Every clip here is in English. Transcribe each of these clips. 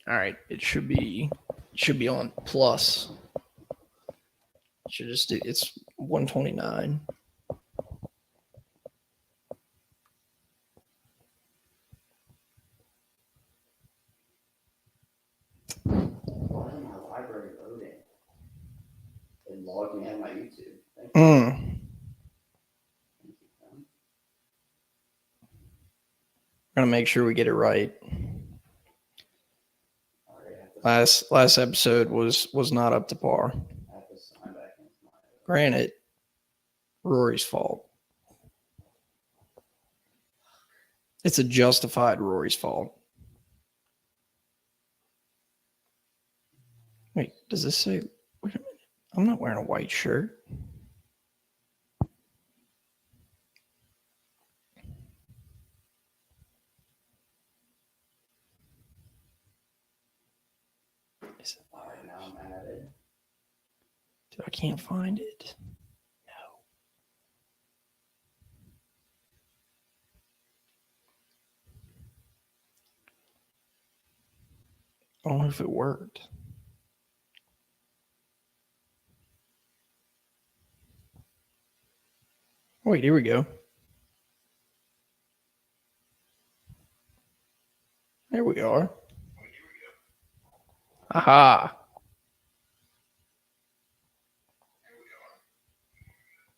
All right, it should be on plus. Should just do it's 129. Why didn't my library loading? It logged me out of my YouTube. Thank you. We're gonna make sure we get it right. Last episode was not up to par. Granted, Rory's fault. It's a justified Rory's fault. Wait, does this say? Wait a minute. I'm not wearing a white shirt. Is it? All right, now I'm added. Dude, I can't find it. No. I don't know if it worked. Wait, here we go. There we are. Aha.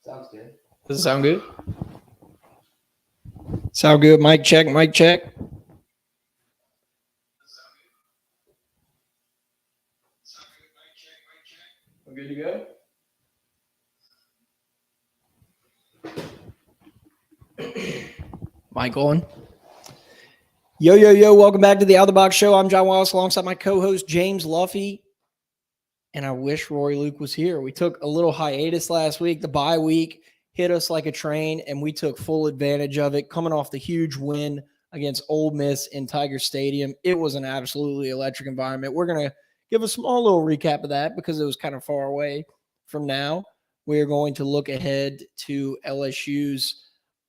Sounds good. Does it sound good? Sound good? Mic check, mic check. We're good to go? Mic on. Yo, welcome back to the Out of the Box Show. I'm John Wallace alongside my co-host James Luffy. And I wish Rory Luke was here. We took a little hiatus last week. The bye week hit us like a train, and we took full advantage of it, coming off the huge win against Ole Miss in Tiger Stadium. It was an absolutely electric environment. We're going to give a small little recap of that because it was kind of far away from now. We're going to look ahead to LSU's,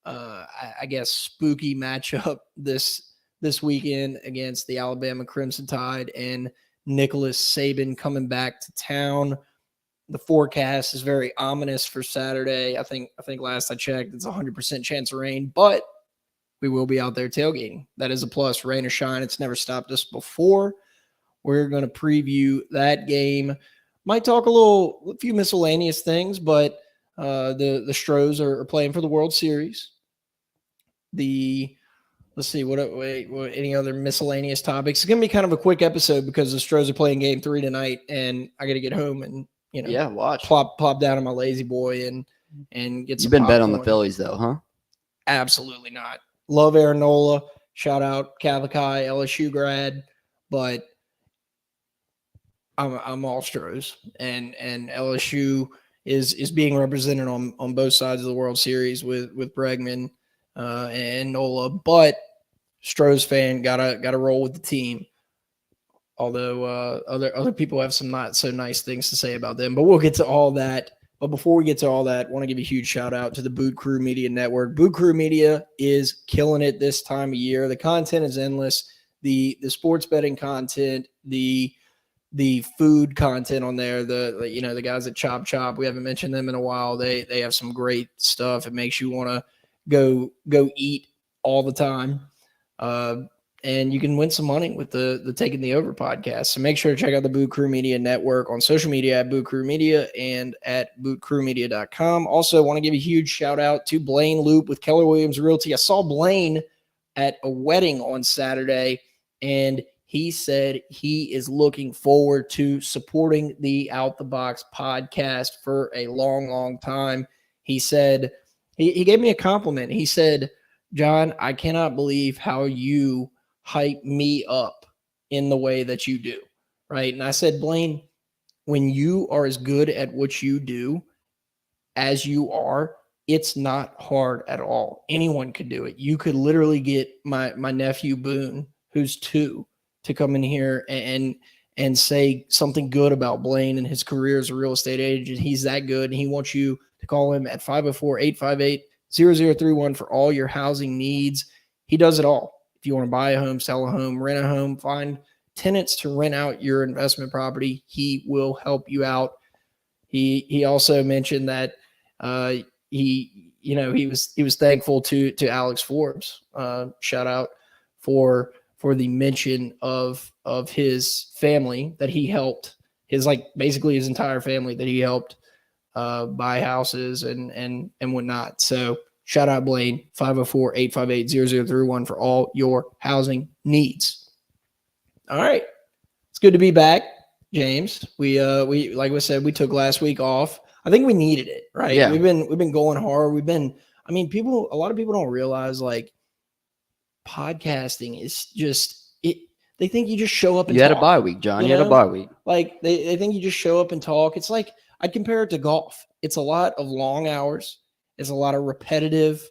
I guess, spooky matchup this weekend against the Alabama Crimson Tide and Nicholas Saban coming back to town. The forecast is very ominous for Saturday. I think last I checked, it's 100% chance of rain, but we will be out there tailgating. That is a plus, rain or shine. It's never stopped us before. We're going to preview that game. Might talk a few miscellaneous things, but the Stros are playing for the World Series. Let's see, what any other miscellaneous topics? It's going to be kind of a quick episode because the Stros are playing Game 3 tonight, and I got to get home and watch. Plop down on my lazy boy and get some. You've been popcorn. bet on the Phillies though, huh? Absolutely not. Love Aaron Nola. Shout out Catholic High, LSU grad, but I'm all Stros, and LSU is being represented on both sides of the World Series with Bregman and Nola, but Stros fan gotta roll with the team. Although other people have some not so nice things to say about them, but we'll get to all that. But before we get to all that, I want to give a huge shout out to the Boot Crew Media Network. Boot Crew Media is killing it this time of year. The content is endless. The sports betting content, the food content on there, the guys at Chop, we haven't mentioned them in a while. They have some great stuff. It makes you want to go eat all the time. And you can win some money with the Taking the Over podcast. So make sure to check out the Boot Crew Media Network on social media at Boot Crew Media and at bootcrewmedia.com. Also, want to give a huge shout out to Blaine Loop with Keller Williams Realty. I saw Blaine at a wedding on Saturday, and he said he is looking forward to supporting the Out the Box podcast for a long, long time. He said, he gave me a compliment. He said, John, I cannot believe how you hype me up in the way that you do, right? And I said, Blaine, when you are as good at what you do as you are, it's not hard at all. Anyone could do it. You could literally get my nephew Boone, who's 2, to come in here and say something good about Blaine and his career as a real estate agent. He's that good, and he wants you to call him at 504-858-0031 for all your housing needs. He does it all. If you want to buy a home, sell a home, rent a home, find tenants to rent out your investment property, he will help you out. He also mentioned that he was thankful to Alex Forbes. Shout out for the mention of his family that he helped, his basically his entire family that he helped buy houses and whatnot. So shout out Blaine, 504-858-0031 for all your housing needs. All right. It's good to be back, James. We like I said, we took last week off. I think we needed it, right? Yeah. We've been going hard. A lot of people don't realize podcasting is just it. They think you just show up and you had talk. a bye week, John. You had know? a bye week. They think you just show up and talk. It's like I'd compare it to golf. It's a lot of long hours. It's a lot of repetitive,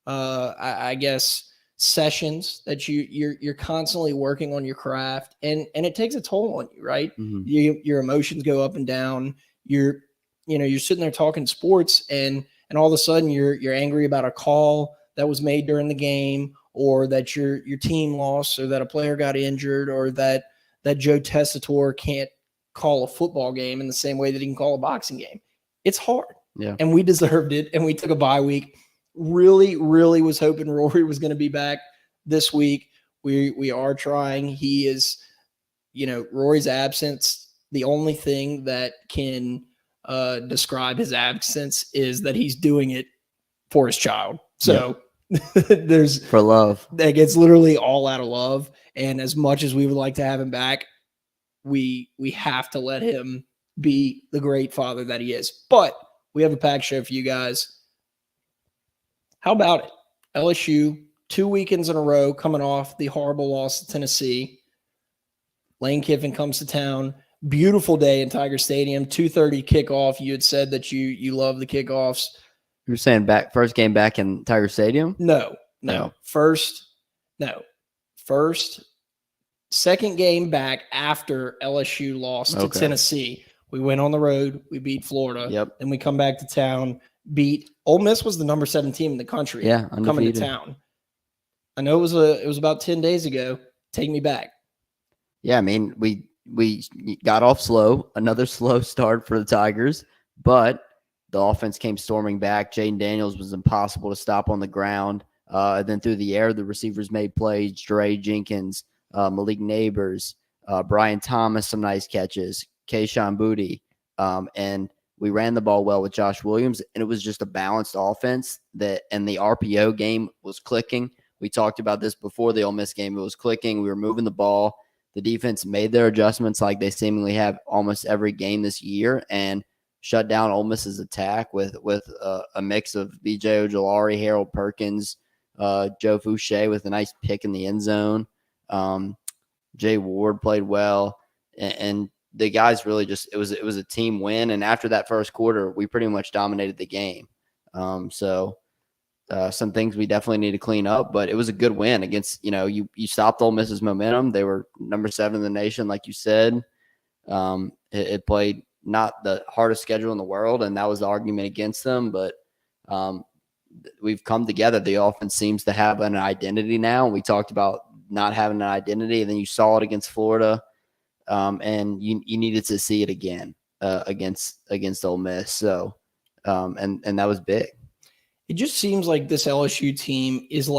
I guess, sessions that you're constantly working on your craft, and it takes a toll on you, right? Mm-hmm. Your emotions go up and down. You're sitting there talking sports, and all of a sudden you're angry about a call that was made during the game, or that your team lost, or that a player got injured, or that Joe Tessitore can't call a football game in the same way that he can call a boxing game. It's hard. Yeah. And we deserved it, and we took a bye week. Really, really was hoping Rory was going to be back this week. We are trying. He is, Rory's absence. The only thing that can describe his absence is that he's doing it for his child. So there's for love. It's literally all out of love. And as much as we would like to have him back, we have to let him be the great father that he is. But we have a packed show for you guys. How about it? LSU, 2 weekends in a row coming off the horrible loss to Tennessee. Lane Kiffin comes to town. Beautiful day in Tiger Stadium. 2:30 kickoff. You had said that you love the kickoffs. You were saying first game back in Tiger Stadium? No. Second game back after LSU lost to Tennessee. We went on the road. We beat Florida. Yep. Then we come back to town, beat Ole Miss was the number 7 team in the country. Yeah, undefeated. Coming to town. I know it was about 10 days ago. Take me back. Yeah, I mean, we got off slow, another slow start for the Tigers, but the offense came storming back. Jaden Daniels was impossible to stop on the ground. And then through the air, the receivers made plays. Dre Jenkins, Malik Neighbors, Brian Thomas, some nice catches. Kayshawn Booty, and we ran the ball well with Josh Williams, and it was just a balanced offense and the RPO game was clicking. We talked about this before the Ole Miss game. It was clicking. We were moving the ball. The defense made their adjustments like they seemingly have almost every game this year and shut down Ole Miss's attack with a mix of BJ Ojolari, Harold Perkins, Joe Fouché with a nice pick in the end zone. Jay Ward played well, and the guys really it was a team win. And after that first quarter, we pretty much dominated the game. So some things we definitely need to clean up, but it was a good win against, you stopped Ole Miss's momentum. They were number 7 in the nation, like you said. It played not the hardest schedule in the world, and that was the argument against them, but we've come together. The offense seems to have an identity now. We talked about not having an identity, and then you saw it against Florida. And you needed to see it again against Ole Miss. So, and that was big. It just seems like this LSU team is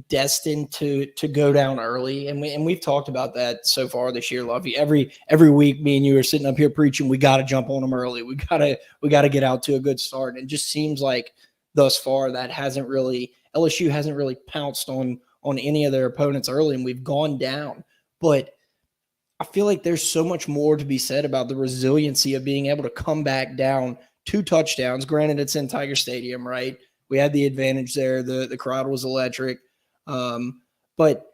destined to go down early, and we've talked about that so far this year, Luffy. Every week, me and you are sitting up here preaching we got to jump on them early. We gotta get out to a good start. And it just seems like thus far that LSU hasn't really pounced on any of their opponents early, and we've gone down, but I feel like there's so much more to be said about the resiliency of being able to come back down 2 touchdowns. Granted, it's in Tiger Stadium, right? We had the advantage there. The crowd was electric. But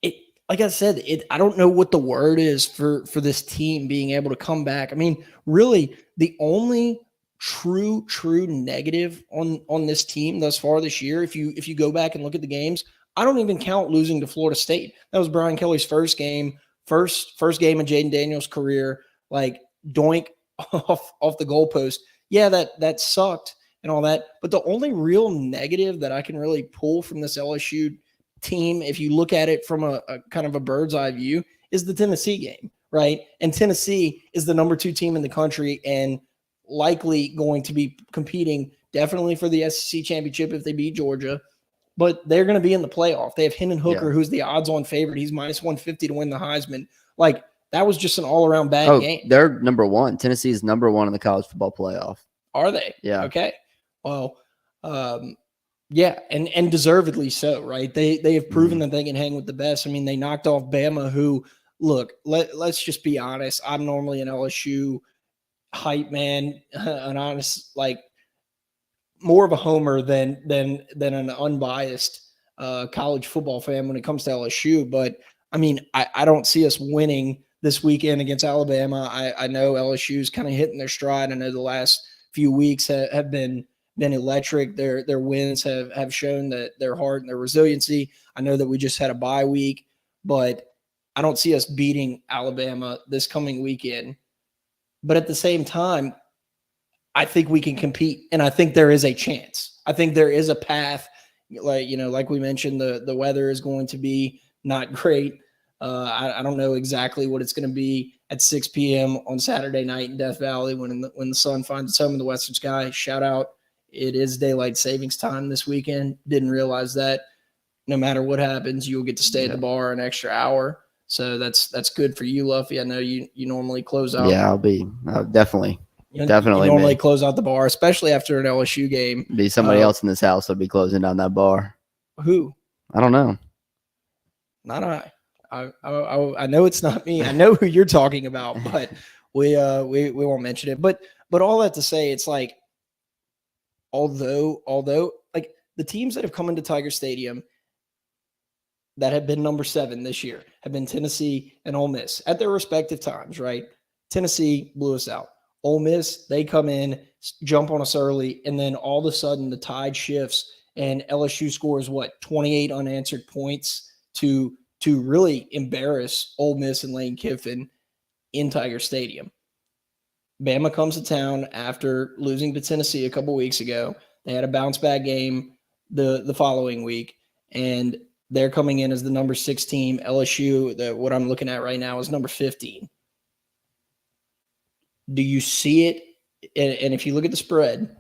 it, like I said, I don't know what the word is for this team being able to come back. I mean, really, the only true negative on this team thus far this year, if you go back and look at the games, I don't even count losing to Florida State. That was Brian Kelly's first game. First game in Jaden Daniels' career, doink off the goalpost. Yeah, that sucked and all that. But the only real negative that I can really pull from this LSU team, if you look at it from a kind of a bird's eye view, is the Tennessee game, right? And Tennessee is the number 2 team in the country and likely going to be competing definitely for the SEC championship if they beat Georgia, but they're going to be in the playoff. They have Hendon Hooker, who's the odds-on favorite. He's minus 150 to win the Heisman. Like, that was just an all-around bad game. They're number 1. Tennessee is number 1 in the college football playoff. Are they? Yeah. Okay. Well, yeah, and deservedly so, right? They have proven that they can hang with the best. I mean, they knocked off Bama, who, look, let's just be honest. I'm normally an LSU hype man, an honest, like, more of a homer than an unbiased college football fan when it comes to LSU. But I mean, I don't see us winning this weekend against Alabama. I know LSU's kind of hitting their stride. I know the last few weeks have been electric. Their wins have shown that their heart and their resiliency. I know that we just had a bye week, but I don't see us beating Alabama this coming weekend. But at the same time, I think we can compete, and I think there is a chance. I think there is a path. Like we mentioned, the weather is going to be not great. I don't know exactly what it's going to be at 6 p.m. on Saturday night in Death Valley when the sun finds its home in the western sky. Shout out. It is daylight savings time this weekend. Didn't realize that. No matter what happens, you'll get to stay at the bar an extra hour. So that's good for you, Luffy. I know you normally close out. Yeah, I'll definitely. Definitely. You normally close out the bar, especially after an LSU game. Be somebody else in this house will be closing down that bar. Who? I don't know. Not I. I know it's not me. I know who you're talking about, but we won't mention it. But all that to say, it's like, although like the teams that have come into Tiger Stadium that have been number 7 this year have been Tennessee and Ole Miss at their respective times, right? Tennessee blew us out. Ole Miss, they come in, jump on us early, and then all of a sudden the tide shifts and LSU scores 28 unanswered points to really embarrass Ole Miss and Lane Kiffin in Tiger Stadium. Bama comes to town after losing to Tennessee a couple weeks ago. They had a bounce back game the following week, and they're coming in as the number 6 team. LSU, what I'm looking at right now, is number 15. Do you see it? And if you look at the spread,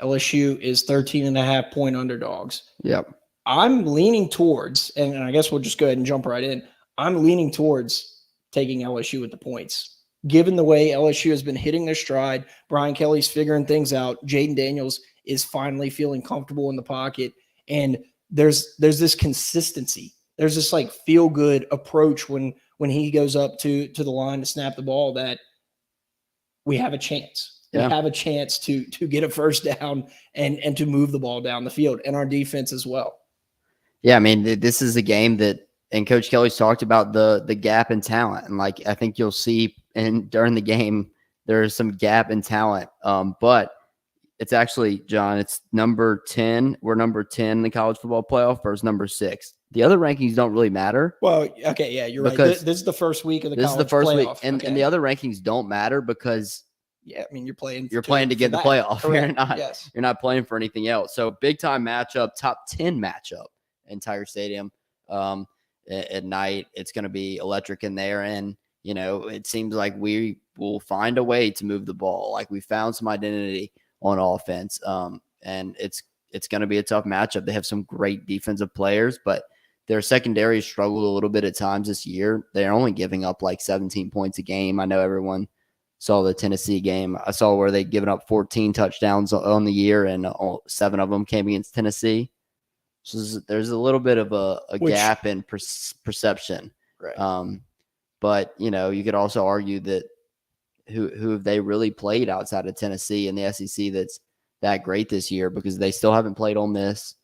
LSU is 13.5 point underdogs. Yep. I'm leaning towards, and I guess we'll just go ahead and jump right in. I'm leaning towards taking LSU with the points. Given the way LSU has been hitting their stride, Brian Kelly's figuring things out. Jaden Daniels is finally feeling comfortable in the pocket. And there's this consistency. There's this like feel good approach when he goes up to the line to snap the ball that we have a chance. Yeah. We have a chance to get a first down and to move the ball down the field, and our defense as well. Yeah, I mean, this is a game that, and Coach Kelly's talked about the gap in talent, and like I think you'll see, and during the game there's some gap in talent. But it's actually, John, it's number 10. We're number 10 in the college football playoff versus number 6. The other rankings don't really matter. Well, okay, yeah, you're right. This is the first week of the college playoff. And the other rankings don't matter because I mean you're playing to get the playoff. Correct. You're not playing for anything else. So big time matchup, top 10 matchup in Tiger Stadium. At night, it's going to be electric in there, and it seems like we will find a way to move the ball. Like we found some identity on offense, and it's going to be a tough matchup. They have some great defensive players, but their secondary struggled a little bit at times this year. They're only giving up like 17 points a game. I know everyone saw the Tennessee game. I saw where they'd given up 14 touchdowns on the year, and 7 of them came against Tennessee. So there's a little bit of a gap in perception. Right. But, you could also argue that who have they really played outside of Tennessee and the SEC that's that great this year, because they still haven't played Ole Miss.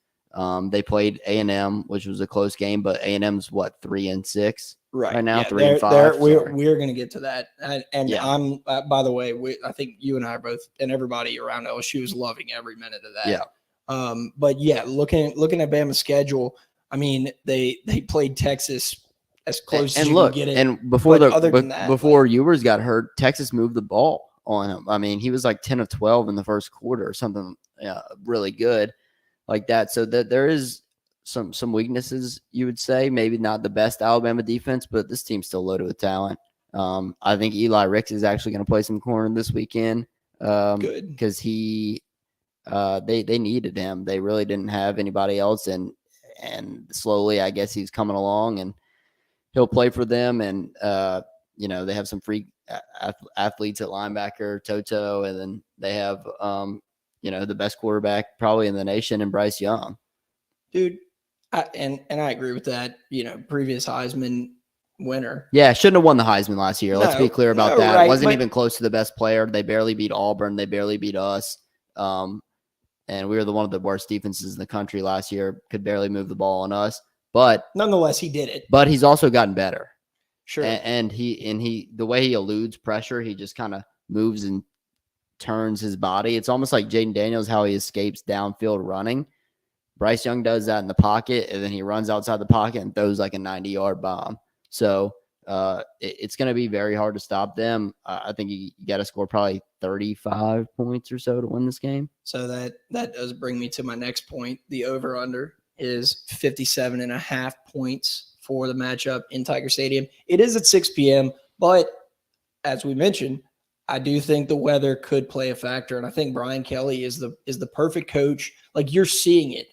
They played A&M, which was a close game, but A&M's 3-6 right now, 3-5. We're going to get to that. And I'm, by the way, I think you and I both, and everybody around LSU is loving every minute of that. Yeah. But yeah, looking at Bama's schedule, I mean, they played Texas as close as you can get it. And before Ewers got hurt, Texas moved the ball on him. I mean, he was like 10 of 12 in the first quarter or something really good like that. So that there is some weaknesses, you would say. Maybe not the best Alabama defense, but this team's still loaded with talent. I think Eli Ricks is actually going to play some corner this weekend Good. because they needed him. They really didn't have anybody else, and slowly, I guess he's coming along, and he'll play for them. And they have some free athletes at linebacker, Toto, and then they have the best quarterback probably in the nation, in Bryce Young. Dude, I agree with that. Previous Heisman winner. Yeah, shouldn't have won the Heisman last year. Let's be clear about that. Right, Wasn't even close to the best player. They barely beat Auburn. They barely beat us. And we were one of the worst defenses in the country last year. Could barely move the ball on us. But nonetheless, he did it. But he's also gotten better. Sure. And he the way he eludes pressure, he just kind of moves and turns his body. It's almost like Jaden Daniels, how he escapes downfield running. Bryce Young does that in the pocket, and then he runs outside the pocket and throws like a 90-yard bomb. So it's going to be very hard to stop them. I think you got to score probably 35 points or so to win this game. So that does bring me to my next point. The over-under is 57.5 points for the matchup in Tiger Stadium. It is at 6 p.m., but as we mentioned, I do think the weather could play a factor, and I think Brian Kelly is the perfect coach. Like, you're seeing it.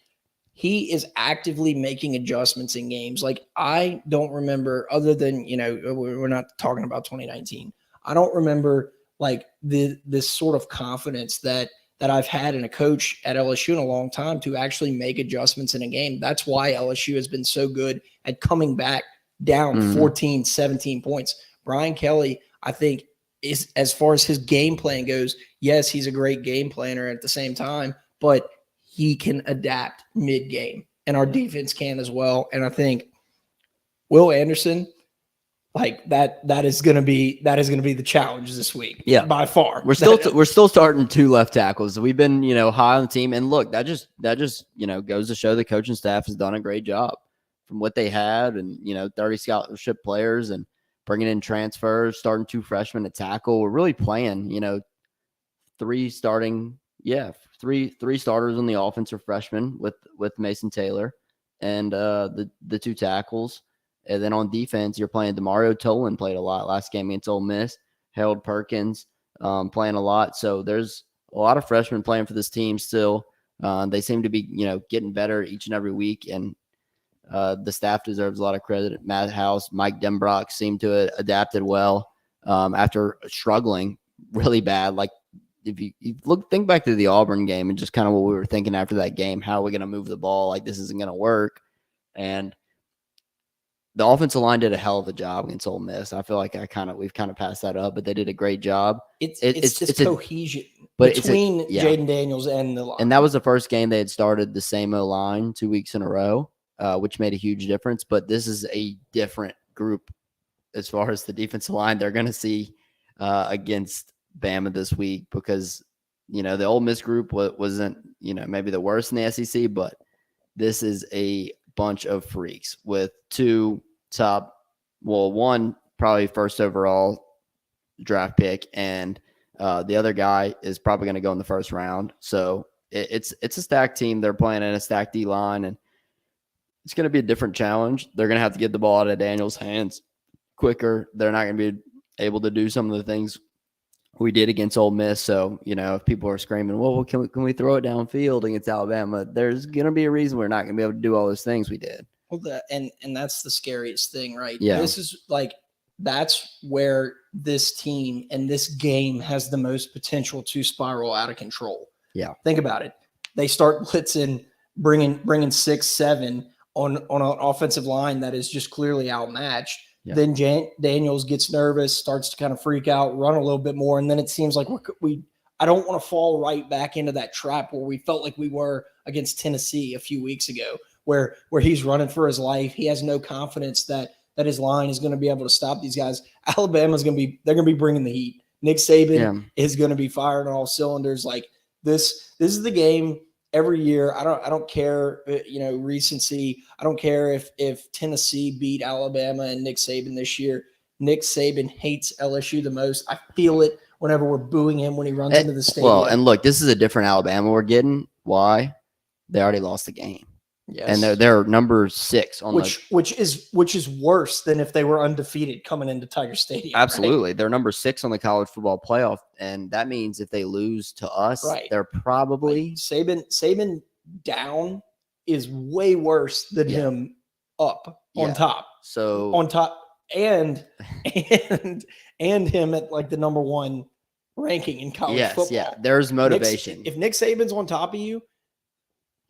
He is actively making adjustments in games. Like, I don't remember, other than, we're not talking about 2019. I don't remember like this sort of confidence that I've had in a coach at LSU in a long time to actually make adjustments in a game. That's why LSU has been so good at coming back down 14, 17 points. Brian Kelly, I think, is, as far as his game plan goes, yes, he's a great game planner at the same time, but he can adapt mid-game, and our defense can as well. And I think Will Anderson, like that is going to be the challenge this week. Yeah, by far. We're still starting 2 left tackles. We've been high on the team, and look, that just goes to show the coaching staff has done a great job from what they had, and 30 scholarship players and bringing in transfers, starting 2 freshmen at tackle. We're really playing 3 starters on the offense are freshmen with Mason Taylor and the 2 tackles. And then on defense, you're playing DeMario Tolan played a lot last game against Ole Miss. Harold Perkins playing a lot. So there's a lot of freshmen playing for this team still. They seem to be, getting better each and every week. And the staff deserves a lot of credit. Matt House, Mike Denbrock seemed to have adapted well after struggling really bad. Like, if you think back to the Auburn game and just kind of what we were thinking after that game, how are we going to move the ball? Like, this isn't going to work. And the offensive line did a hell of a job against Ole Miss. I feel like we've kind of passed that up, but they did a great job. It's cohesion between Jaden Daniels and the line. And that was the first game they had started the same O-line 2 weeks in a row, which made a huge difference. But this is a different group as far as the defensive line they're going to see against Bama this week, because the Ole Miss group wasn't maybe the worst in the SEC, but this is a bunch of freaks with 2 one probably first overall draft pick, and the other guy is probably going to go in the first round. So it's a stacked team. They're playing in a stacked D line, and it's going to be a different challenge. They're going to have to get the ball out of Daniel's hands quicker. They're not going to be able to do some of the things we did against Ole Miss. So, if people are screaming, well, can we throw it downfield against Alabama? There's going to be a reason we're not going to be able to do all those things we did. Well, and that's the scariest thing, right? Yeah. This is that's where this team and this game has the most potential to spiral out of control. Yeah. Think about it. They start blitzing, bringing 6, 7 on an offensive line that is just clearly outmatched. Yeah. Then Daniels gets nervous, starts to kind of freak out, run a little bit more, and then it seems like I don't want to fall right back into that trap where we felt like we were against Tennessee a few weeks ago, where he's running for his life. He has no confidence that his line is going to be able to stop these guys. Alabama's going to be bringing the heat. Nick Saban is going to be firing on all cylinders. Like, this is the game every year. I don't care, recency. I don't care if Tennessee beat Alabama and Nick Saban this year. Nick Saban hates LSU the most. I feel it whenever we're booing him when he runs into the stadium. Well, and look, this is a different Alabama we're getting. Why? They already lost the game. Yes. and they're number 6 on which is worse than if they were undefeated coming into Tiger Stadium. right? absolutely they're number 6 on the college football playoff, and that means if they lose to us, Right. they're probably Saban down is way worse than Yeah. him up Yeah. on top. so On top and and him at like the number 1 ranking in college yes, football. yeah, there's motivation. If Nick Saban's on top of you,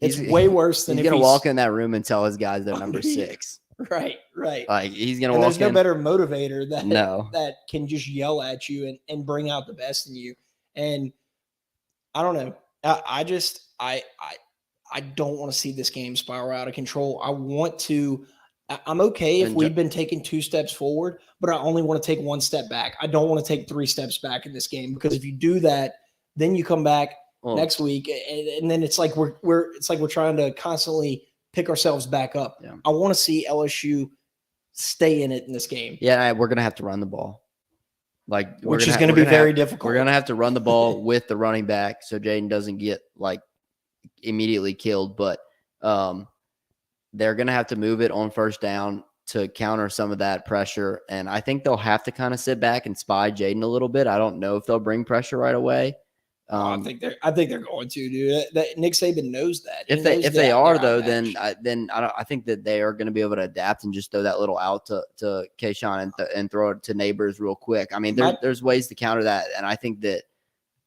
it's He's- way worse than He's if gonna walk in that room and tell his guys they're number underneath. 6. Right. Like he's gonna And walk there's no in. better motivator that No. that can just yell at you and bring out the best in you. And I don't know. I don't want to see this game spiral out of control. I'm okay if we've been taking 2 steps forward, but I only want to take 1 step back. I don't want to take 3 steps back in this game, because if you do that, then you come back next week and then it's like we're trying to constantly pick ourselves back up. Yeah. I want to see LSU stay in it in this game. Yeah, we're gonna have to run the ball. Like which is going to be very difficult. We're gonna have to run the ball with the running back so Jaden doesn't get like immediately killed. But they're gonna have to move it on first down to counter some of that pressure. And I think they'll have to kind of sit back and spy Jaden a little bit. I don't know if they'll bring pressure right away. I think they're going to, dude. That Nick Saban knows that. If they are though, then I think that they are going to be able to adapt and just throw that little out to Kayshawn and throw it to Neighbors real quick. I mean, there's ways to counter that, and I think that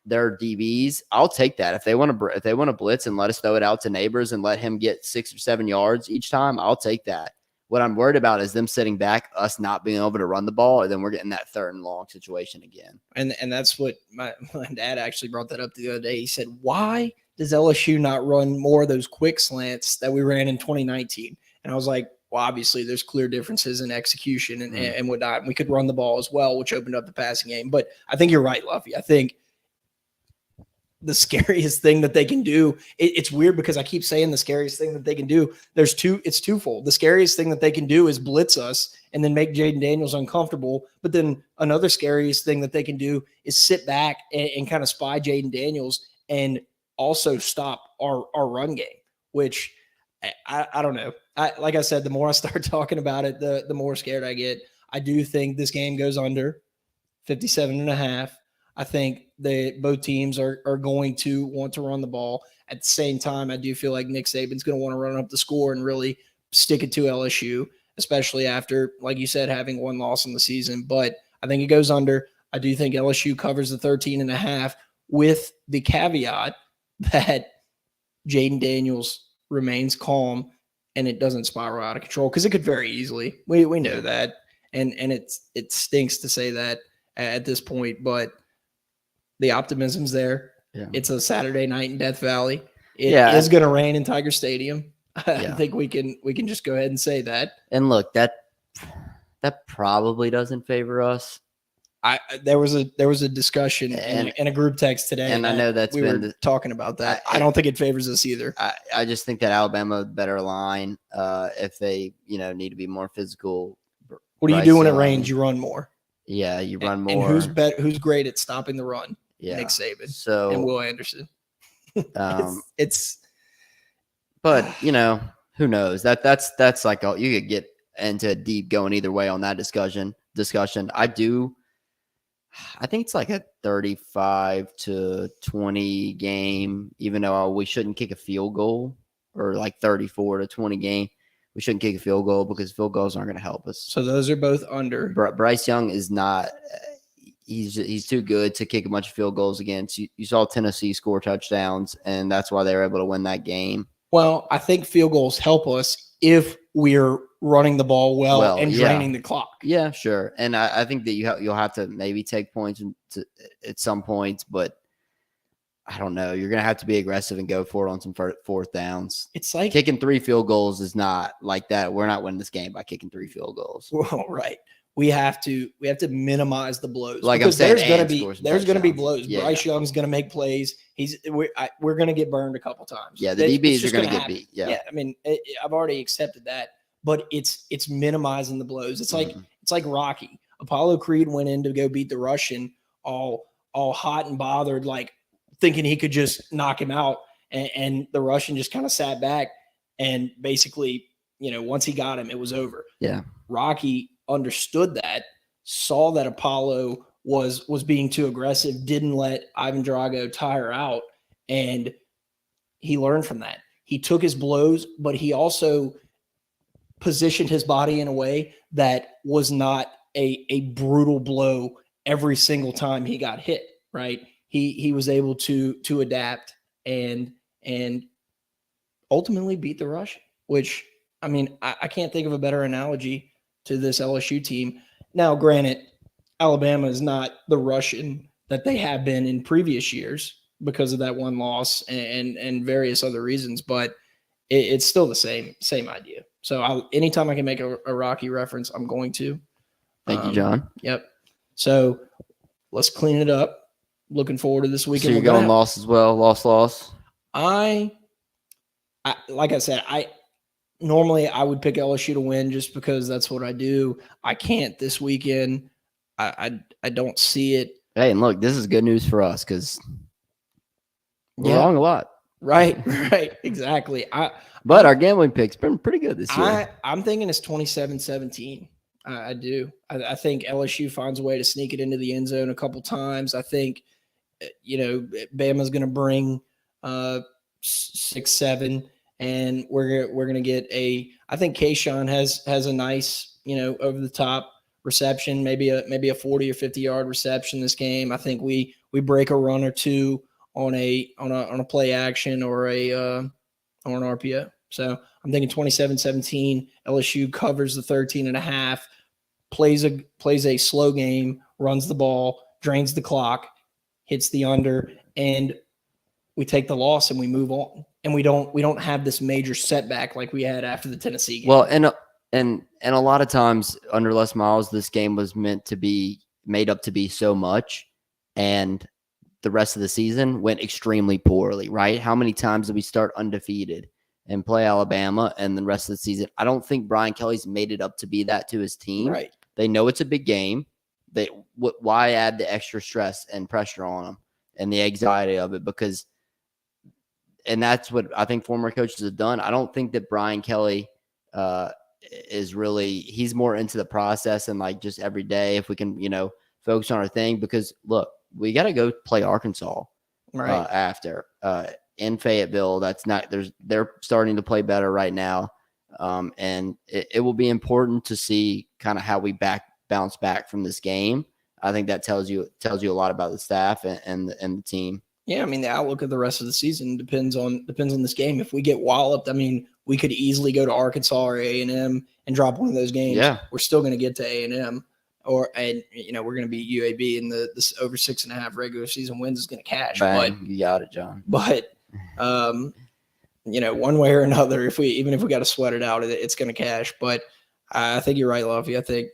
their DBs, I'll take that if they want to blitz and let us throw it out to Neighbors and let him get 6 or 7 yards each time. I'll take that. What I'm worried about is them sitting back, us not being able to run the ball, or then we're getting that 3rd and long situation again. And that's what my dad actually brought that up the other day. He said, why does LSU not run more of those quick slants that we ran in 2019? And I was like, well, obviously there's clear differences in execution and whatnot. And we could run the ball as well, which opened up the passing game. But I think you're right, Luffy. I think the scariest thing that they can do, it's weird because I keep saying the scariest thing that they can do. It's twofold. The scariest thing that they can do is blitz us and then make Jaden Daniels uncomfortable. But then another scariest thing that they can do is sit back and kind of spy Jaden Daniels and also stop our run game, which I don't know. Like I said, the more I start talking about it, the more scared I get. I do think this game goes under 57.5. I think both teams are going to want to run the ball. At the same time, I do feel like Nick Saban's going to want to run up the score and really stick it to LSU, especially after, like you said, having 1 loss in the season. But I think it goes under. I do think LSU covers the 13.5 with the caveat that Jaden Daniels remains calm and it doesn't spiral out of control, because it could very easily. We know that, and it stinks to say that at this point, but the optimism's there. Yeah. It's a Saturday night in Death Valley. It is going to rain in Tiger Stadium. I think we can just go ahead and say that. And look, that probably doesn't favor us. There was a discussion in a group text today, and I know that's we were talking about that. I don't think it favors us either. I just think that Alabama better line if they need to be more physical. What do you do when it rains? You run more. Yeah, you run more. And who's great at stopping the run? Yeah, Nick Saban. So and Will Anderson. It's but who knows? That's like you could get into deep going either way on that discussion. I think it's like a 35-20 game, even though we shouldn't kick a field goal, or like 34-20 game. We shouldn't kick a field goal because field goals aren't going to help us. So those are both under. Bryce Young is not. He's too good to kick a bunch of field goals against. You saw Tennessee score touchdowns, and that's why they were able to win that game. Well, I think field goals help us if we're running the ball well and draining the clock. Yeah, sure. And I think that you'll have to maybe take points at some points, but I don't know. You're going to have to be aggressive and go for it on some 4th downs. It's like kicking 3 field goals is not like that. We're not winning this game by kicking 3 field goals. Well, right. We have to minimize the blows. Like because I'm saying, there's going to be blows. Yeah. Bryce Young's going to make plays. We're going to get burned a couple times. Yeah, the DBs are going to get beat. Yeah. I mean, I've already accepted that, but it's minimizing the blows. It's like it's like Rocky. Apollo Creed went in to go beat the Russian all hot and bothered, like thinking he could just knock him out, and the Russian just kind of sat back and basically, once he got him, it was over. Yeah. Rocky understood that, saw that Apollo was being too aggressive, didn't let Ivan Drago tire out, and he learned from that. He took his blows, but he also positioned his body in a way that was not a brutal blow every single time he got hit, right? He was able to adapt and ultimately beat the Russian, which, I mean, I can't think of a better analogy to this LSU team. Now, granted, Alabama is not the Russian that they have been in previous years because of that one loss and various other reasons, but it's still the same idea. So anytime I can make a Rocky reference, I'm going to. Thank you, John. Yep. So let's clean it up. Looking forward to this weekend. So you're going loss as well, loss. I like I said, normally I would pick LSU to win just because that's what I do. I can't this weekend. I don't see it. Hey, and look, this is good news for us because we're wrong a lot. Right, exactly. But our gambling pick's been pretty good this year. I'm thinking it's 27-17. I do. I think LSU finds a way to sneak it into the end zone a couple times. I think, Bama's going to bring 6-7, and we're going to get I think Kayshawn has a nice, over the top reception, maybe a 40 or 50 yard reception this game. I think we break a run or two on a play action or an RPO. So I'm thinking 27-17. LSU covers the 13.5, plays a slow game, runs the ball, drains the clock, hits the under, and we take the loss and we move on. And we don't have this major setback like we had after the Tennessee game. Well, and a lot of times under Les Miles, this game was made up to be so much, and the rest of the season went extremely poorly, right? How many times did we start undefeated and play Alabama, and the rest of the season? I don't think Brian Kelly's made it up to be that to his team. Right. They know it's a big game. Why add the extra stress and pressure on them and the anxiety of it? And that's what I think former coaches have done. I don't think that Brian Kelly is really, he's more into the process and like just every day if we can, focus on our thing, because look, we got to go play Arkansas after in Fayetteville. They're starting to play better right now. And it will be important to see kind of how we bounce back from this game. I think that tells you a lot about the staff and the team. Yeah, I mean, the outlook of the rest of the season depends on this game. If we get walloped, I mean, we could easily go to Arkansas or A&M and drop one of those games. Yeah. We're still going to get to A&M, we're going to beat UAB, and this over 6.5 regular season wins is going to cash. Bang, you got it, John. But one way or another, even if we got to sweat it out, it's going to cash. But I think you're right, Luffy. I think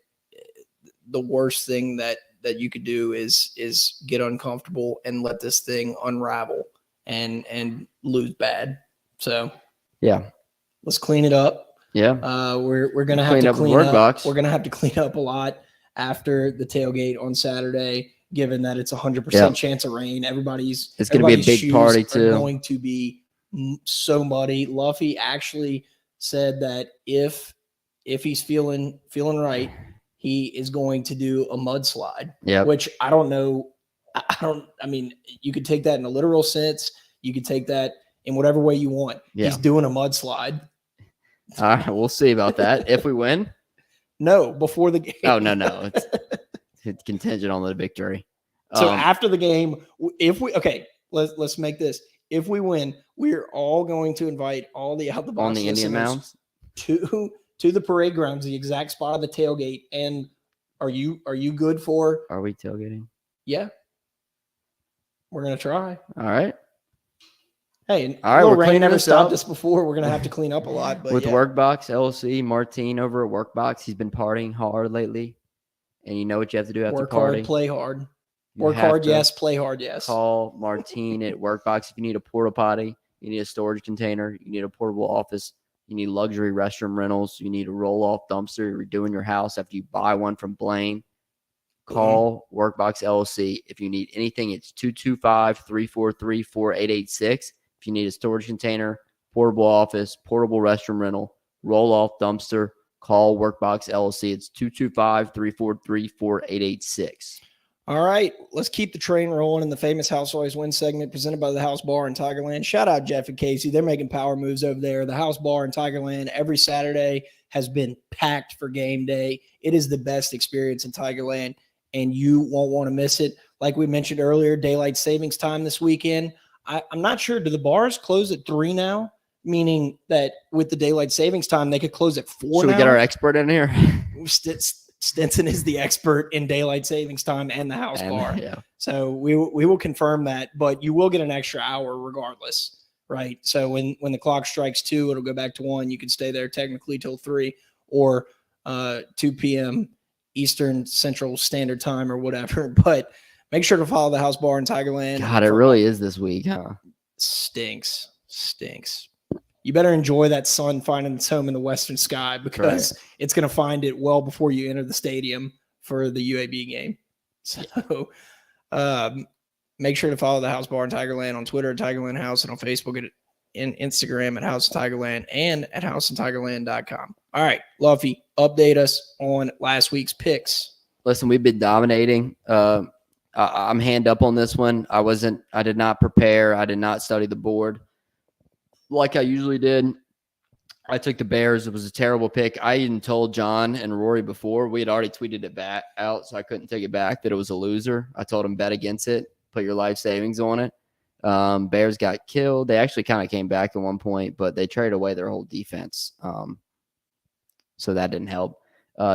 the worst thing that you could do is get uncomfortable and let this thing unravel and lose bad. So yeah, let's clean it up. Yeah, we're gonna have to clean up. Box. We're gonna have to clean up a lot after the tailgate on Saturday, given that it's 100% chance of rain. It's going to be a big party too. Going to be so muddy. Luffy actually said that if he's feeling right, he is going to do a mudslide. Yeah, which I don't know. I mean, you could take that in a literal sense. You could take that in whatever way you want. Yeah. He's doing a mudslide. All right, we'll see about that. If we win? No, before the game. Oh, no. It's contingent on the victory. So after the game, let's make this. If we win, we're all going to invite all the out the box on the Indian Mounds to the parade grounds, the exact spot of the tailgate. And are you good for? Are we tailgating? Yeah, we're gonna try. All right. Hey, all right. Rain never stopped us before. We're gonna have to clean up a lot. But with Workbox LLC, Martine over at Workbox, he's been partying hard lately, and you know what you have to do after work party. Hard, play hard. Work hard, yes. Play hard, yes. Call Martine at Workbox if you need a porta potty, you need a storage container, you need a portable office, you need luxury restroom rentals, you need a roll-off dumpster you're doing your house after you buy one from Blaine. Call Workbox LLC. If you need anything, it's 225-343-4886. If you need a storage container, portable office, portable restroom rental, roll-off dumpster. Call Workbox LLC. It's 225-343-4886. All right, let's keep the train rolling in the Famous House Always Wins segment presented by the House Bar in Tigerland. Shout out Jeff and Casey. They're making power moves over there. The House Bar in Tigerland every Saturday has been packed for game day. It is the best experience in Tigerland, and you won't want to miss it. Like we mentioned earlier, daylight savings time this weekend. I'm not sure. Do the bars close at 3 now? Meaning that with the daylight savings time, they could close at 4 Should now? we get our expert in here? Stinson is the expert in daylight savings time and the house bar. Yeah. So we will confirm that, but you will get an extra hour regardless, right? So when the clock strikes 2, it'll go back to 1. You can stay there technically till 3 or 2 p.m. Eastern Central Standard Time or whatever. But make sure to follow the house bar in Tigerland. God, it really is this week, huh? Stinks. You better enjoy that sun finding its home in the western sky because it's going to find it well before you enter the stadium for the UAB game. So make sure to follow the House Bar in Tigerland on Twitter at Tigerland House and on Facebook and Instagram at House of Tigerland and at houseoftigerland.com. All right, Luffy, update us on last week's picks. Listen, we've been dominating. I'm hand up on this one. I did not prepare. I did not study the board like I usually did. I took the Bears. It was a terrible pick. I even told John and Rory before. We had already tweeted it back out, so I couldn't take it back, that it was a loser. I told him bet against it, put your life savings on it. Bears got killed. They actually kind of came back at one point, but they traded away their whole defense. So that didn't help.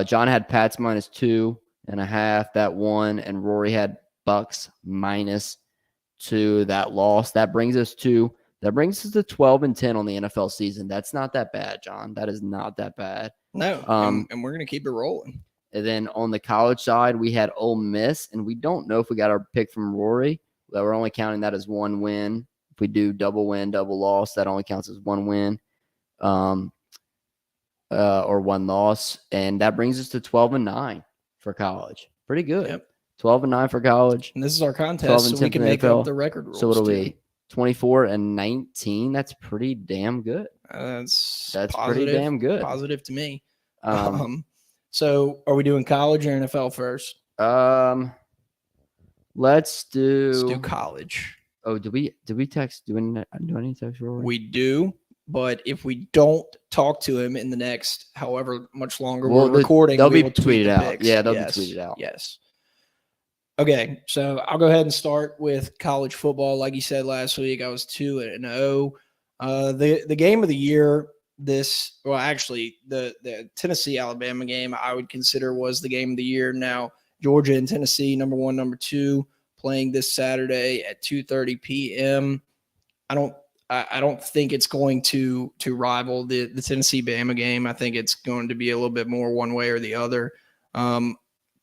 John had Pats -2.5. That won, and Rory had Bucks -2. That lost. That brings us to 12-10 on the NFL season. That's not that bad, John. That is not that bad. No, and we're going to keep it rolling. And then on the college side, we had Ole Miss, and we don't know if we got our pick from Rory. We're only counting that as one win. If we do double win, double loss, that only counts as one win or one loss. And that brings us to 12-9 for college. Pretty good. Yep. 12-9 for college. And this is our contest, so we can make up the record rules. So it'll too. be 24-19. That's pretty damn good. That's pretty damn good. Positive to me. So are we doing college or NFL first? Let's do college. Oh, do we text? Do I need to text Rory? We do, but if we don't talk to him in the next however much longer Well, we're recording, they'll we be will tweet tweeted the out. picks. Yeah, they'll Yes. be tweeted out. Yes. Okay, so I'll go ahead and start with college football. Like you said last week, I was 2-0. The game of the year, the Tennessee-Alabama game, I would consider was the game of the year. Now, Georgia and Tennessee, number 1, number 2, playing this Saturday at 2:30 p.m. I don't think it's going to rival the Tennessee-Bama game. I think it's going to be a little bit more one way or the other.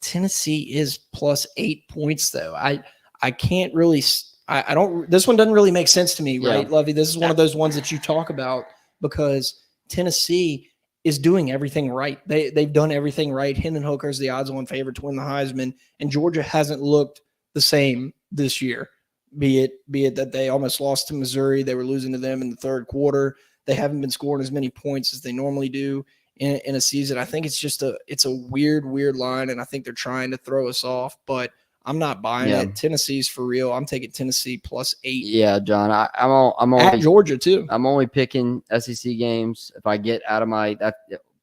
Tennessee is +8 points, though. I can't really – I don't – this one doesn't really make sense to me, right, Lovey? This is one of those ones that you talk about because Tennessee is doing everything right. They've done everything right. Hendon Hooker is the odds-on favorite to win the Heisman, and Georgia hasn't looked the same this year, be it that they almost lost to Missouri. They were losing to them in the third quarter. They haven't been scoring as many points as they normally do in a season. I think it's a weird line, and I think they're trying to throw us off, but I'm not buying it. Tennessee's for real. I'm taking Tennessee +8. Yeah, John. I'm only at Georgia too. I'm only picking SEC games if I get out of my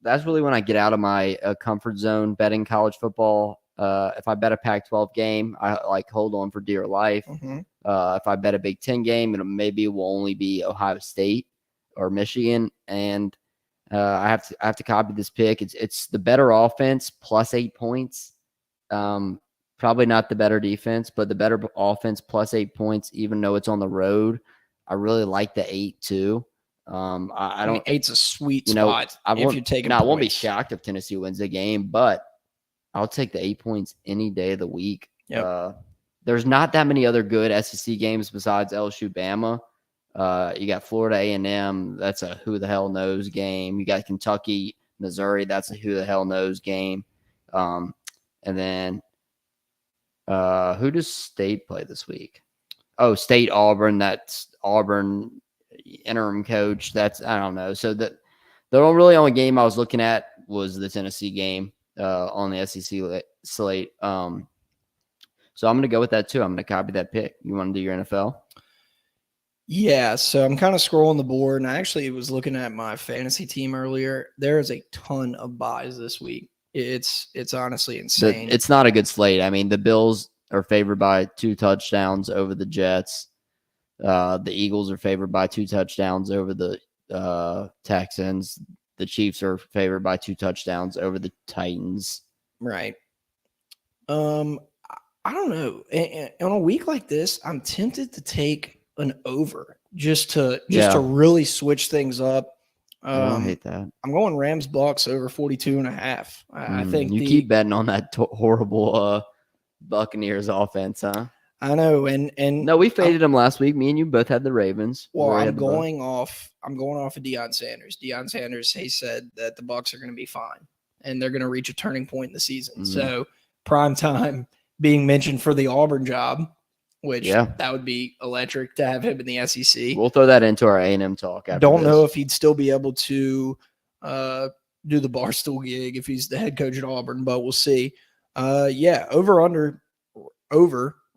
that's really when I get out of my comfort zone betting college football. If I bet a Pac-12 game, I hold on for dear life. Mm-hmm. If I bet a Big Ten game, it will only be Ohio State or Michigan, and I have to copy this pick. It's the better offense +8 points. Probably not the better defense, but the better offense +8 points, even though it's on the road. I really like the 8 too. I don't. 8's a sweet spot. I won't be points. shocked if Tennessee wins the game, but I'll take the 8 points any day of the week. Yep. There's not that many other good SEC games besides LSU, Bama. You got Florida A&M. That's a who the hell knows game. You got Kentucky, Missouri. That's a who the hell knows game. And then who does State play this week? Oh, State Auburn. That's Auburn interim coach. I don't know. So the really only game I was looking at was the Tennessee game on the SEC slate. So I'm going to go with that too. I'm going to copy that pick. You want to do your NFL? Yeah, so I'm kind of scrolling the board, and I actually was looking at my fantasy team earlier. There is a ton of buys this week. It's honestly insane. It's not a good slate. I mean, the Bills are favored by 2 touchdowns over the Jets. The Eagles are favored by 2 touchdowns over the Texans. The Chiefs are favored by 2 touchdowns over the Titans. Right. I don't know. On a week like this, I'm tempted to take an over just to really switch things up. I don't hate that. I'm going Rams Bucks over 42.5. I think you keep betting on that horrible Buccaneers offense, huh? I know, and no, we faded them last week. Me and you both had the Ravens. Well, I'm going off of Deion Sanders. Deion Sanders, he said that the Bucks are going to be fine and they're going to reach a turning point in the season. So prime time being mentioned for the Auburn job, which that would be electric to have him in the SEC. We'll throw that into our A&M talk. Don't know if he'd still be able to do the Barstool gig if he's the head coach at Auburn, but we'll see. Over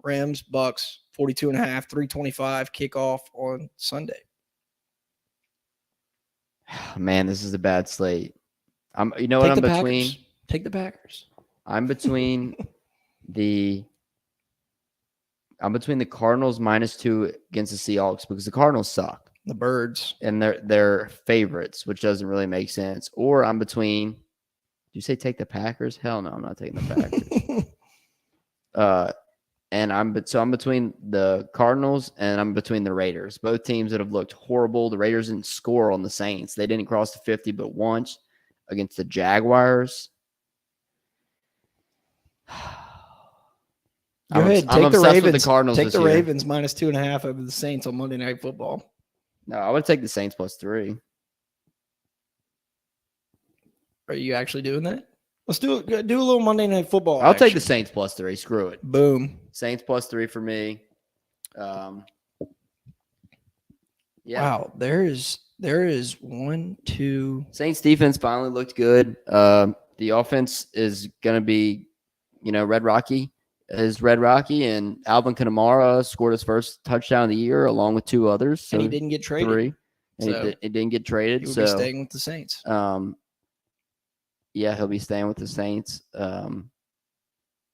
Rams, Bucks, 42.5, 325 kickoff on Sunday. Man, this is a bad slate. I'm between. Take the Packers. I'm between the Cardinals -2 against the Seahawks because the Cardinals suck. The Birds. And they're favorites, which doesn't really make sense. Or I'm between. Did you say take the Packers? Hell no, I'm not taking the Packers. And I'm between the Cardinals and I'm between the Raiders. Both teams that have looked horrible. The Raiders didn't score on the Saints. They didn't cross the 50 but once against the Jaguars. Go ahead. Take the Ravens. With the Cardinals take the year. Ravens -2.5 over the Saints on Monday Night Football. No, I would take the Saints +3. Are you actually doing that? Let's do a little Monday Night Football. I'll take the Saints +3. Screw it. Boom. Saints +3 for me. Wow. There is 1, 2. Saints defense finally looked good. The offense is going to be, Red Rocky, and Alvin Kamara scored his first touchdown of the year along with 2 others. So and he didn't get traded. 3. And he didn't get traded. He would be staying with the Saints. Yeah, he'll be staying with the Saints.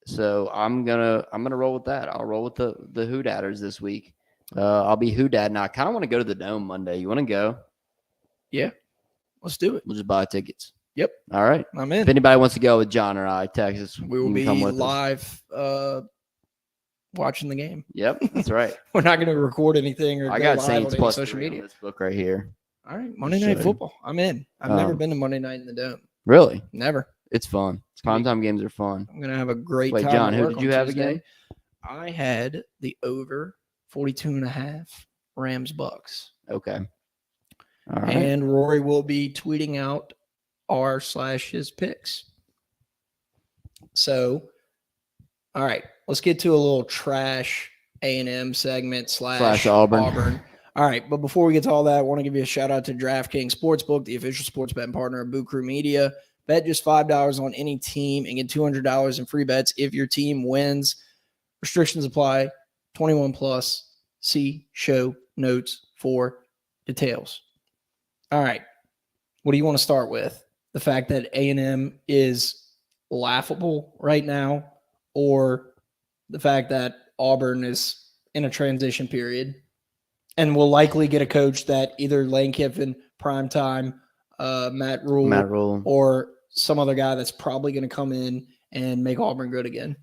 So I'm gonna roll with that. I'll roll with the Hoodatters this week. I'll be Hoodad. Now I kind of want to go to the Dome Monday. You want to go? Yeah, let's do it. We'll just buy tickets. Yep. All right. I'm in. If anybody wants to go with John or I, text us. We will be live watching the game. Yep, that's right. We're not going to record anything or I go got live Saints on plus social media. This book right here. All right, Monday Night Football. I'm in. I've never been to Monday Night in the Dome. Really? Never. It's fun. Primetime games are fun. I'm gonna have a great time. Wait, John, who did you have again? I had the over 42.5 Rams Bucks. Okay. All right. And Rory will be tweeting out r/his picks. So, all right, let's get to a little trash A&M segment / Auburn. All right, but before we get to all that, I want to give you a shout out to DraftKings Sportsbook, the official sports betting partner of Boo Crew Media. Bet just $5 on any team and get $200 in free bets if your team wins. Restrictions apply. 21 plus. See show notes for details. All right, what do you want to start with? The fact that A&M is laughable right now, or the fact that Auburn is in a transition period and will likely get a coach that either Lane Kiffin, primetime, Matt Rule, or some other guy that's probably going to come in and make Auburn good again.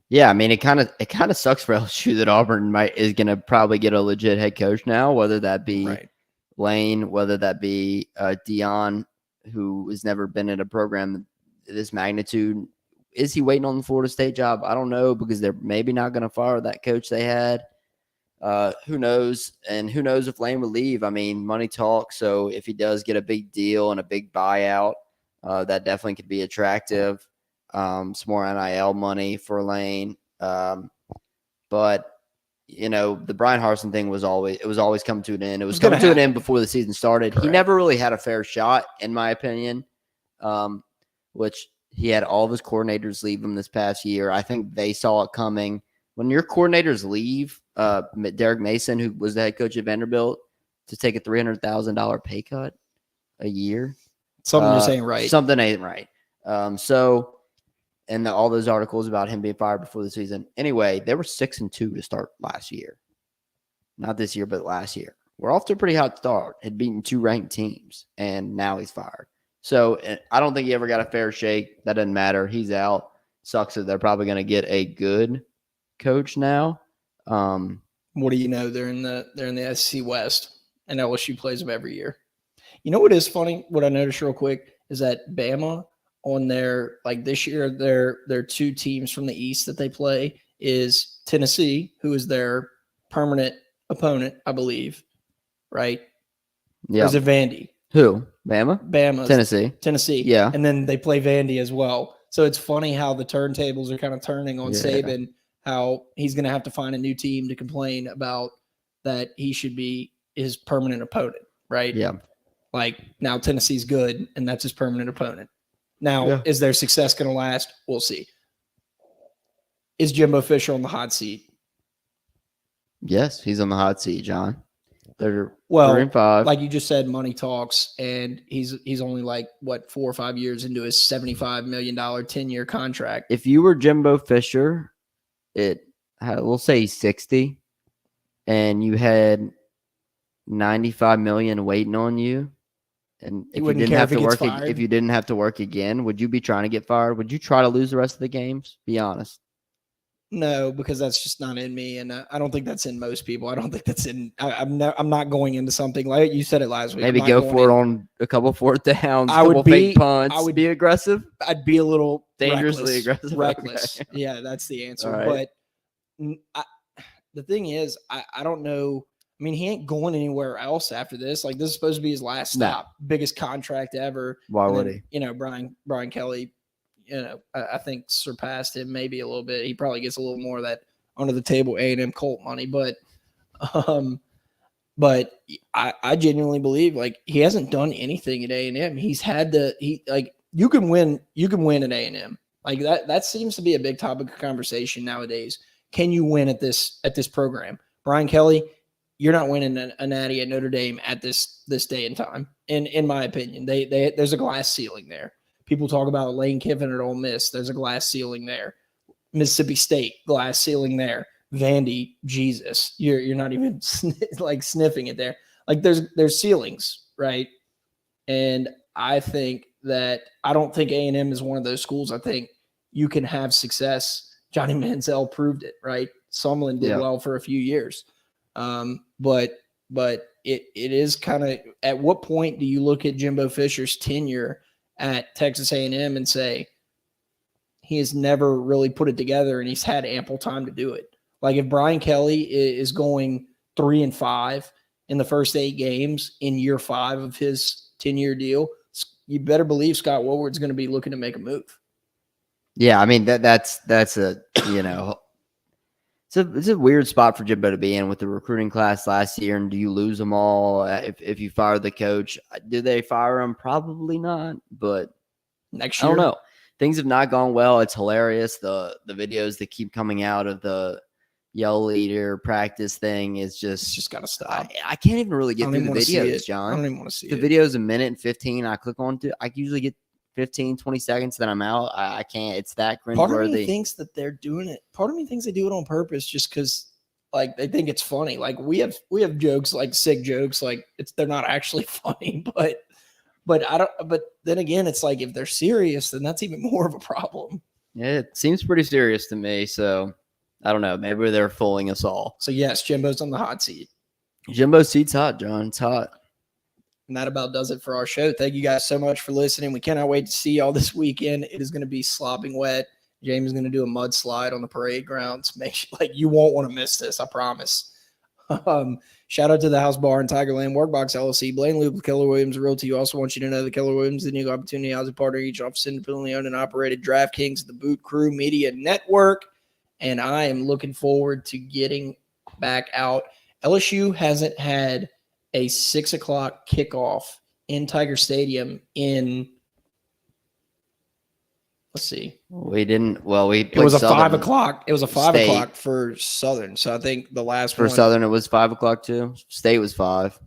Yeah, I mean, it kind of sucks for LSU that Auburn is going to probably get a legit head coach now, whether that be Lane, whether that be Dion, who has never been in a program this magnitude. Is he waiting on the Florida State job? I don't know, because they're maybe not going to fire that coach they had. Who knows? And who knows if Lane will leave? I mean, money talks. So if he does get a big deal and a big buyout, that definitely could be attractive. Some more NIL money for Lane. But the Brian Harsin thing was always coming to an end. It was gonna coming to an end happen. before the season started. He Correct. never really had a fair shot, in my opinion, which he had all of his coordinators leave him this past year. I think they saw it coming. When your coordinators leave, Derek Mason, who was the head coach at Vanderbilt, to take a $300,000 pay cut a year, Something just ain't right. Something ain't right. And all those articles about him being fired before the season. Anyway, they were 6-2 to start last year. Not this year, but last year. We're off to a pretty hot start. Had beaten 2 ranked teams, and now he's fired. So I don't think he ever got a fair shake. That doesn't matter. He's out. Sucks that they're probably going to get a good coach now. What do you know? They're in the SEC West, and LSU plays them every year. You know what is funny? What I noticed real quick is that Bama on their this year, their 2 teams from the East that they play is Tennessee, who is their permanent opponent, I believe, right? Yeah. Or is it Vandy? Who? Bama? Tennessee. Yeah. And then they play Vandy as well. So it's funny how the turntables are kind of turning on Saban, how he's going to have to find a new team to complain about that he should be his permanent opponent, right? Yeah. Like now Tennessee's good, and that's his permanent opponent. Now, is their success going to last? We'll see. Is Jimbo Fisher on the hot seat? Yes, he's on the hot seat, John. They're 3-5. Like you just said, money talks, and he's only 4 or 5 years into his $75 million 10-year contract. If you were Jimbo Fisher, we'll say he's 60, and you had $95 million waiting on you. And if you didn't have to work again, would you be trying to get fired? Would you try to lose the rest of the games? Be honest. No, because that's just not in me, and I don't think that's in most people. I don't think that's in. I'm not going into something like you said it last week. Maybe go for it on a couple 4th downs, fake punts. I would be aggressive. I'd be a little dangerously aggressive. Reckless. Okay. Yeah, that's the answer. Right. But the thing is, I don't know. I mean, he ain't going anywhere else after this. This is supposed to be his last stop. Biggest contract ever. Why would he? Brian Kelly, I think surpassed him maybe a little bit. He probably gets a little more of that under the table A&M Colt money. But I genuinely believe he hasn't done anything at A&M. He's had you can win at A&M. That seems to be a big topic of conversation nowadays. Can you win at this program? Brian Kelly, you're not winning a natty at Notre Dame at this day and time. In my opinion, there's a glass ceiling there. People talk about Lane Kiffin at Ole Miss. There's a glass ceiling there. Mississippi State, glass ceiling there. Vandy, Jesus, you're not even sniffing it there. There's ceilings, right? And I think that I don't think A&M is one of those schools. I think you can have success. Johnny Manziel proved it, right? Sumlin did well for a few years. But it is kind of, at what point do you look at Jimbo Fisher's tenure at Texas A&M and say he has never really put it together and he's had ample time to do it? If Brian Kelly is going 3-5 in the first 8 games in year 5 of his 10-year deal, you better believe Scott Woodward's going to be looking to make a move. Yeah, I mean that's a It's a weird spot for Jimbo to be in with the recruiting class last year. And do you lose them all if you fire the coach? Do they fire him? Probably not. But next year, I don't know. Things have not gone well. It's hilarious. The videos that keep coming out of the yell leader practice thing is just got to stop. I can't even really get through the videos, John. I don't even want to see it. The video's a minute and 15. I click on to. I usually get 15, 20 seconds, then I'm out. I can't. It's that cringeworthy. Part of me thinks that they're doing it. Part of me thinks they do it on purpose just because, they think it's funny. We have jokes, sick jokes, they're not actually funny. But I don't. But then again, it's if they're serious, then that's even more of a problem. Yeah, it seems pretty serious to me. So I don't know. Maybe they're fooling us all. So yes, Jimbo's on the hot seat. Jimbo's seat's hot, John. It's hot. And that about does it for our show. Thank you guys so much for listening. We cannot wait to see y'all this weekend. It is going to be slopping wet. James is going to do a mudslide on the parade grounds. Make sure, you won't want to miss this. I promise. Shout out to the House Bar in Tigerland, Workbox LLC, Blaine Loop, Keller Williams Realty. Also want you to know that Keller Williams, the new opportunity housing partner, each office independently owned and operated, DraftKings, the Boot Crew Media Network. And I am looking forward to getting back out. LSU hasn't had a 6 o'clock kickoff in Tiger Stadium in, let's see. We didn't. Well, we It played was a Southern 5 o'clock. It was a 5 State. o'clock for Southern. So I think the last For one. Southern. It was 5 o'clock too. State was 5.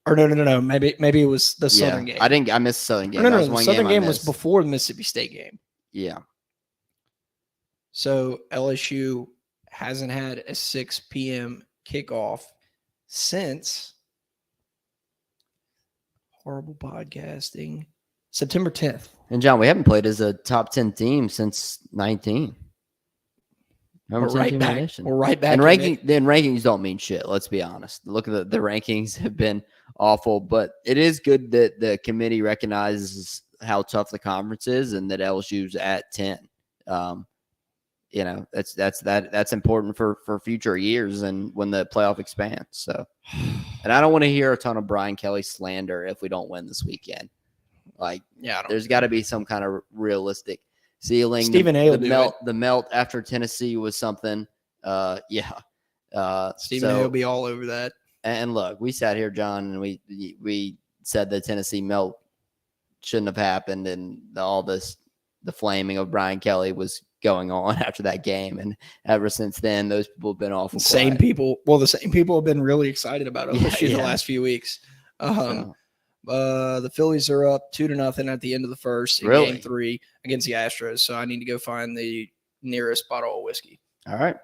Or no. Maybe it was the Southern game. I missed the Southern game. No. That was The one Southern game game I was missed. before the Mississippi State game. Yeah. So LSU hasn't had a 6 p.m. kickoff since horrible podcasting September 10th. And John, we haven't played as a top 10 team since 19. Remember We're right 10 back. Nation? We're right back. And in rankings don't mean shit. Let's be honest. Look at the rankings have been awful, but it is good that the committee recognizes how tough the conference is and that LSU's at 10. That's important for future years and when the playoff expands. So, and I don't want to hear a ton of Brian Kelly slander if we don't win this weekend. Like, there's got to be some kind of realistic ceiling. Stephen A. will do it. The melt after Tennessee was something. Stephen A. will be all over that. And look, we sat here, John, and we said the Tennessee melt shouldn't have happened, and the flaming of Brian Kelly was going on after that game, and ever since then, those people have been awful. The same people have been really excited about LSU the last few weeks. The Phillies are up 2-0 at the end of the first in Game 3 against the Astros. So I need to go find the nearest bottle of whiskey. All right.